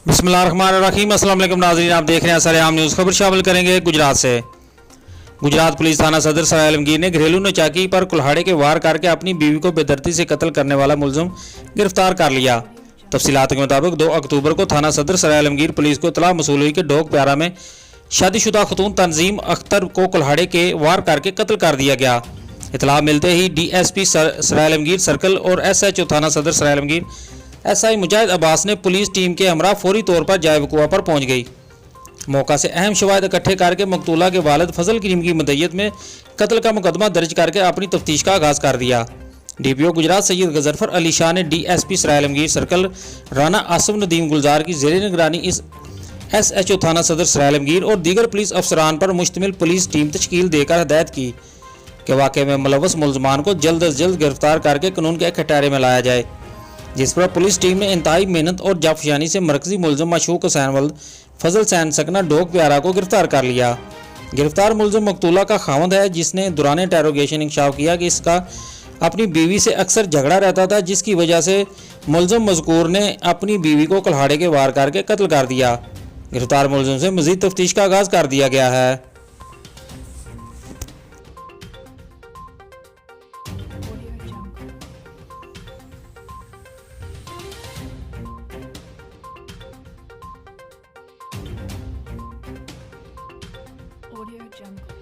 बिस्मिल्लाहिर्रहमानिर्रहीम। अस्सलाम वालेकुम नाज़रीन, आप देख रहे हैं सरेआम न्यूज़। खबर शामिल करेंगे गुजरात से। गुजरात पुलिस थाना सदर सराय आलमगीर ने घरेलू नचाकी पर कुल्हाड़े के वार करके अपनी बीवी को बेदर्दी से कत्ल करने वाला मुलजिम गिरफ्तार कर लिया। तफसीलात के मुताबिक 2 अक्टूबर को थाना सदर सराय आलमगीर पुलिस को इत्तला मसूल हुई कि डोक प्यारा में शादीशुदा खतून तंजीम अख्तर को कुल्हाड़े के वार करके कत्ल कर दिया गया। इत्तला मिलते ही DSP सराय आलमगीर सर्कल और SHO थाना सदर सराय आलमगीर SI मुजाहिद अब्बास ने पुलिस टीम के हमरा फौरी तौर पर जाए वकुआ पर पहुंच गई। मौका से अहम शवाहिद इकट्ठे करके मकतूला के वालिद फजल करीम की मदय्यत में कत्ल का मुकदमा दर्ज करके अपनी तफ्तीश का आगाज़ कर दिया। DPO गुजरात सैयद गजरफर अली शाह ने DSP सराय आलमगीर सर्कल राना आसिफ नदीम गुलजार की ज़ेर निगरानी इस SHO थाना सदर सराय आलमगीर और दीगर पुलिस अफसरान पर मुश्तमिल पुलिस टीम तश्कील देकर हदायत की कि वाक़े में मुलव्वस मुलजमान को जल्द अज जल्द गिरफ्तार करके कानून के कटहरे में लाया जाए, जिस पर पुलिस टीम ने इंतहाई मेहनत और जाफशानी से मरकजी मुलजिम मशहूक हुसैन वल्द फजल सैन सकना डोक प्यारा को गिरफ्तार कर लिया। गिरफ्तार मुलजिम मकतूला का खावंद है, जिसने दौरान इंटेरोगेशन इंकशाफ किया कि इसका अपनी बीवी से अक्सर झगड़ा रहता था, जिसकी वजह से मुलजिम मज़कूर ने अपनी बीवी को कुल्हाड़े के वार करके कत्ल कर दिया। गिरफ्तार मुलजिम से मज़ीद तफ्तीश का आगाज़ कर दिया गया है। Audio Jungle.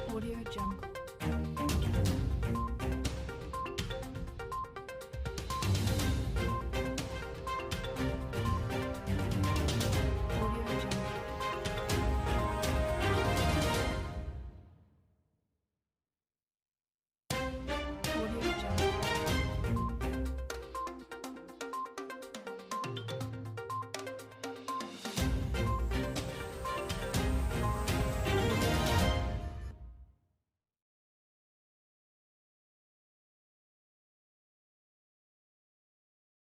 Audio Jungle.